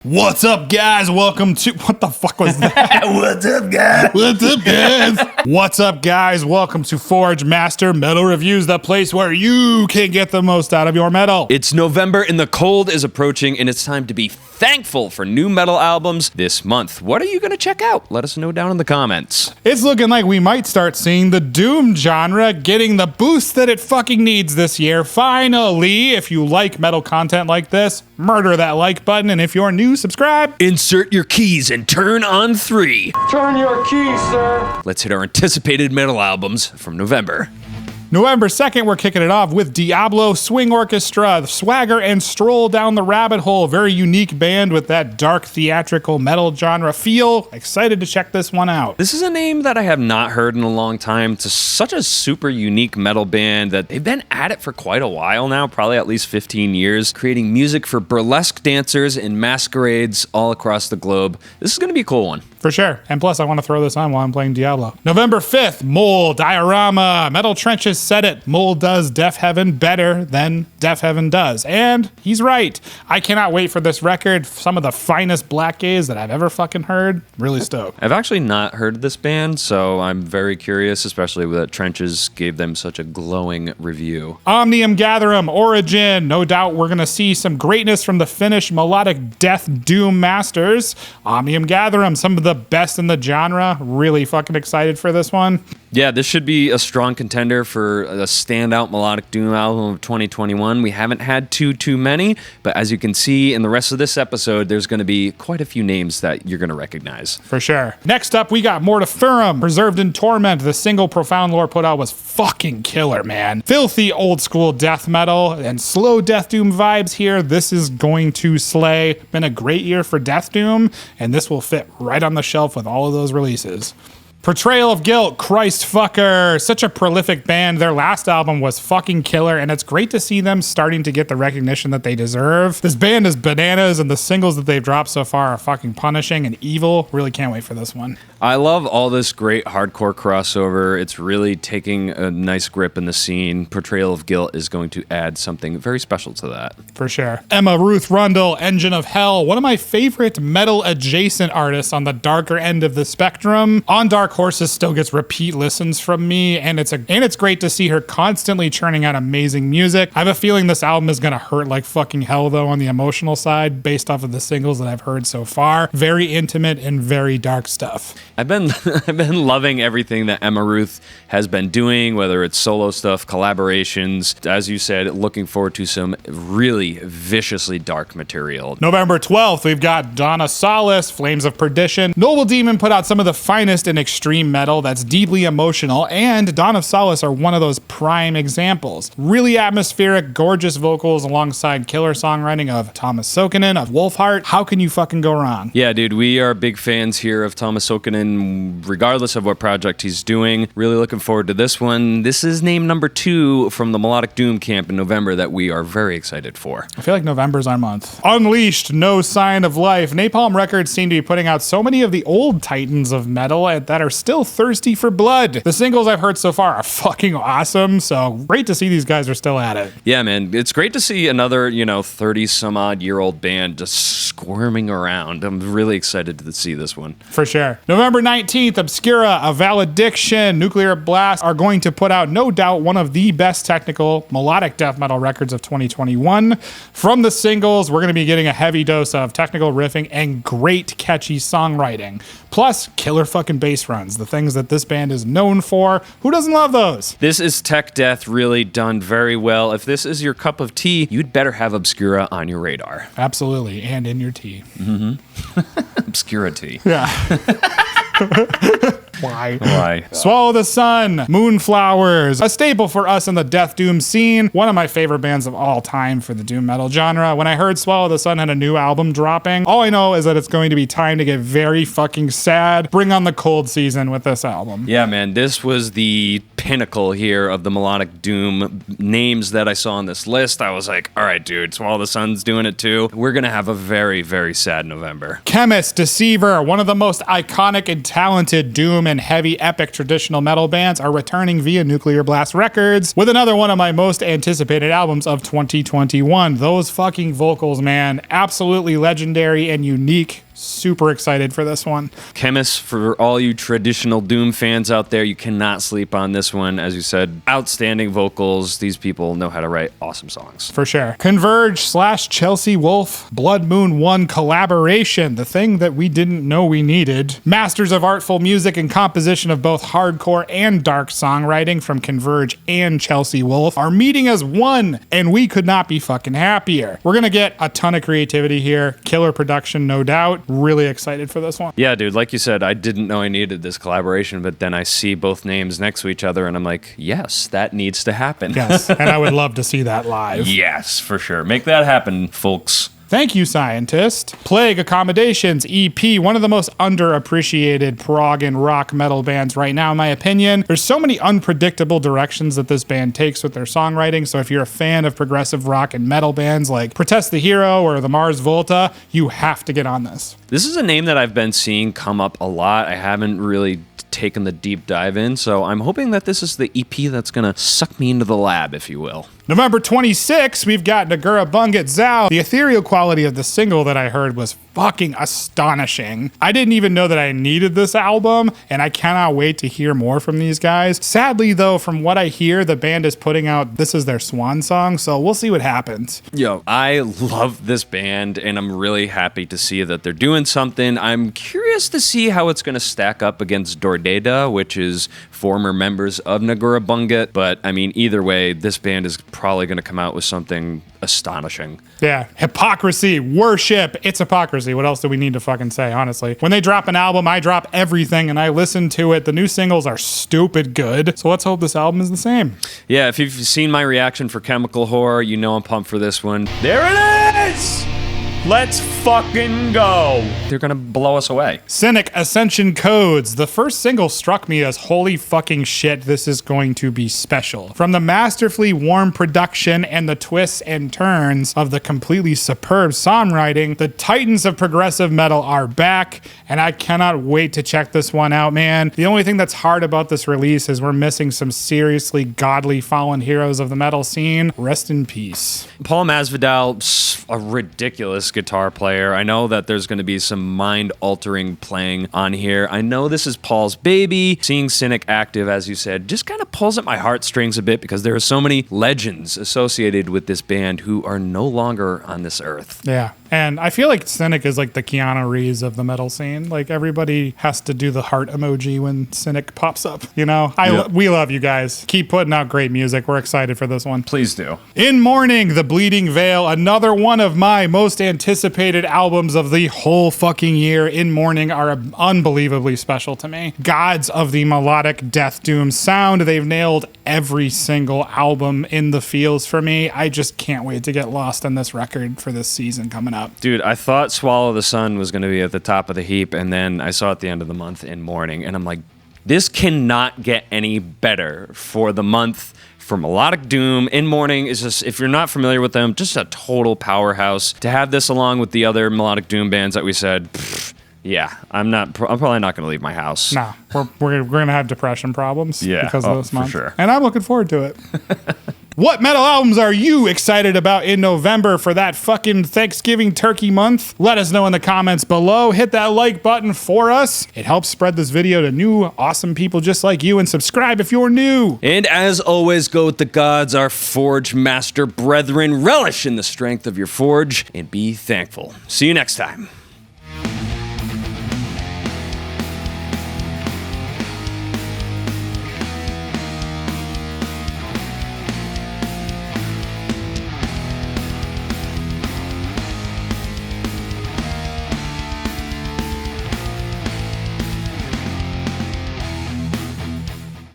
What's up, guys? Welcome to... What the fuck was that? What's up, guys? What's up, guys? What's up, guys? Welcome to Forgemaster Metal Reviews, the place where you can get the most out of your metal. It's November and the cold is approaching, and it's time to be thankful for new metal albums this month. What are you going to check out? Let us know down in the comments. It's looking like we might start seeing the Doom genre getting the boost that it fucking needs this year. Finally, if you like metal content like this, murder that like button, and if you're new, subscribe. Insert your keys and turn on 3. Turn your keys, sir. Let's hit our anticipated metal albums from November. November 2nd, we're kicking it off with Diablo, Swing Orchestra, Swagger, and Stroll Down the Rabbit Hole. Very unique band with that dark theatrical metal genre feel. Excited to check this one out. This is a name that I have not heard in a long time. It's such a super unique metal band that they've been at it for quite a while now, probably at least 15 years, creating music for burlesque dancers and masquerades all across the globe. This is going to be a cool one. For sure. And plus, I want to throw this on while I'm playing Diablo. November 5th, Mole, Diorama. Metal Trenches said it. Mole does Deaf Heaven better than Deaf Heaven does. And he's right. I cannot wait for this record. Some of the finest black gaze that I've ever fucking heard. Really stoked. I've actually not heard this band, so I'm very curious, especially that Trenches gave them such a glowing review. Omnium, Gatherum, Origin. No doubt we're going to see some greatness from the Finnish melodic death doom masters. Omnium, Gatherum, some of the best in the genre. Really fucking excited for this one. Yeah, this should be a strong contender for a standout melodic doom album of 2021. We haven't had too many, but as you can see in the rest of this episode, there's going to be quite a few names that you're going to recognize. For sure. Next up, we got Mortiferum, Preserved in Torment. The single Profound Lore put out was fucking killer, man. Filthy old school death metal and slow death doom vibes here. This is going to slay. Been a great year for death doom, and this will fit right on the shelf with all of those releases. Portrayal of Guilt, Christfucker, such a prolific band. Their last album was fucking killer, and it's great to see them starting to get the recognition that they deserve. This band is bananas, and the singles that they've dropped so far are fucking punishing and evil. Really can't wait for this one. I love all this great hardcore crossover. It's really taking a nice grip in the scene. Portrayal of Guilt is going to add something very special to that. For sure. Emma, Ruth, Rundle, Engine of Hell, one of my favorite metal adjacent artists on the darker end of the spectrum. On Dark Horses still gets repeat listens from me, and it's great to see her constantly churning out amazing music. I have a feeling this album is gonna hurt like fucking hell though on the emotional side, based off of the singles that I've heard so far. Very intimate and very dark stuff. I've been loving everything that Emma Ruth has been doing, whether it's solo stuff, collaborations. As you said, looking forward to some really viciously dark material. November 12th, we've got Donna Solace, Flames of Perdition. Noble Demon put out some of the finest in extreme metal that's deeply emotional, and Dawn of Solace are one of those prime examples. Really atmospheric, gorgeous vocals alongside killer songwriting of Thomas Sokinen of Wolfheart. How can you fucking go wrong? Yeah, dude, we are big fans here of Thomas Sokinen, regardless of what project he's doing. Really looking forward to this one. This is name number 2 from the Melodic Doom camp in November that we are very excited for. I feel like November's our month. Unleashed, No Sign of Life. Napalm Records seem to be putting out so many of the old titans of metal that are still thirsty for blood. The singles I've heard so far are fucking awesome, so great to see these guys are still at it. Yeah, man, it's great to see another, 30 some odd year old band just squirming around. I'm really excited to see this one. For sure. November 19th, Obscura, a Valediction, Nuclear Blast are going to put out, no doubt, one of the best technical melodic death metal records of 2021. From the singles, we're going to be getting a heavy dose of technical riffing and great catchy songwriting. Plus, killer fucking bass runs, the things that this band is known for. Who doesn't love those? This is tech death really done very well. If this is your cup of tea, you'd better have Obscura on your radar. Absolutely, and in your tea. Mm-hmm. Obscura tea. Yeah. Why? Swallow the Sun, Moonflowers, a staple for us in the death doom scene. One of my favorite bands of all time for the doom metal genre. When I heard Swallow the Sun had a new album dropping, all I know is that it's going to be time to get very fucking sad. Bring on the cold season with this album. Yeah, man, this was the pinnacle here of the melodic doom names that I saw on this list. I was like, all right, dude, Swallow the Sun's doing it too. We're going to have a very, very sad November. Khemmis, Deceiver, one of the most iconic and talented doom and heavy epic traditional metal bands, are returning via Nuclear Blast Records with another one of my most anticipated albums of 2021. Those fucking vocals, man, absolutely legendary and unique. Super excited for this one. Khemmis, for all you traditional Doom fans out there, you cannot sleep on this one. As you said, outstanding vocals. These people know how to write awesome songs. For sure. Converge / Chelsea Wolfe, Bloodmoon 1 collaboration, the thing that we didn't know we needed. Masters of artful music and composition of both hardcore and dark songwriting from Converge and Chelsea Wolfe are meeting as one, and we could not be fucking happier. We're gonna get a ton of creativity here, killer production, no doubt. Really excited for this one. Yeah, dude, like you said, I didn't know I needed this collaboration, but then I see both names next to each other and I'm like, yes, that needs to happen. Yes, and I would love to see that live. Yes, for sure. Make that happen, folks. Thank you, scientist. Plague Accommodations EP, one of the most underappreciated prog and rock metal bands right now, in my opinion. There's so many unpredictable directions that this band takes with their songwriting, so if you're a fan of progressive rock and metal bands like Protest the Hero or the Mars Volta, you have to get on this. This is a name that I've been seeing come up a lot. I haven't really taken the deep dive in, so I'm hoping that this is the EP that's gonna suck me into the lab, if you will. November 26th, we've got Negură Bunget Zau. The ethereal quality of the single that I heard was fucking astonishing. I didn't even know that I needed this album, and I cannot wait to hear more from these guys. Sadly, though, from what I hear, the band is putting out, this is their swan song, so we'll see what happens. Yo, I love this band, and I'm really happy to see that they're doing something. I'm curious to see how it's gonna stack up against Dordeda, which is former members of Negură Bunget, but I mean, either way, this band is probably going to come out with something astonishing. Yeah. Hypocrisy, worship. It's hypocrisy. What else do we need to fucking say, honestly? When they drop an album, I drop everything and I listen to it. The new singles are stupid good. So let's hope this album is the same. Yeah, if you've seen my reaction for Chemical Horror, you know I'm pumped for this one. There it is! Let's fucking go. They're gonna blow us away. Cynic, Ascension Codes. The first single struck me as holy fucking shit, this is going to be special. From the masterfully warm production and the twists and turns of the completely superb songwriting, the titans of progressive metal are back, and I cannot wait to check this one out, man. The only thing that's hard about this release is we're missing some seriously godly fallen heroes of the metal scene. Rest in peace. Paul Masvidal, a ridiculous guitar player. I know that there's going to be some mind-altering playing on here. I know this is Paul's baby. Seeing Cynic active, as you said, just kind of pulls at my heartstrings a bit because there are so many legends associated with this band who are no longer on this earth. Yeah. And I feel like Cynic is like the Keanu Reeves of the metal scene. Like everybody has to do the heart emoji when Cynic pops up. You know, we love you guys. Keep putting out great music. We're excited for this one. Please do. In Mourning, The Bleeding Veil, another one of my most anticipated albums of the whole fucking year. In Mourning are unbelievably special to me. Gods of the melodic death doom sound. They've nailed every single album in the feels for me. I just can't wait to get lost on this record for this season coming up. Dude, I thought Swallow the Sun was going to be at the top of the heap, and then I saw at the end of the month In Mourning, and I'm like, this cannot get any better for the month for melodic doom. In Mourning is just, if you're not familiar with them, just a total powerhouse. To have this along with the other melodic doom bands that we said, yeah, I'm probably not going to leave my house. No, we're going to have depression problems because of this month. For sure. And I'm looking forward to it. What metal albums are you excited about in November for that fucking Thanksgiving turkey month? Let us know in the comments below. Hit that like button for us. It helps spread this video to new awesome people just like you, and subscribe if you're new. And as always, go with the gods, our Forgemaster brethren. Relish in the strength of your forge and be thankful. See you next time.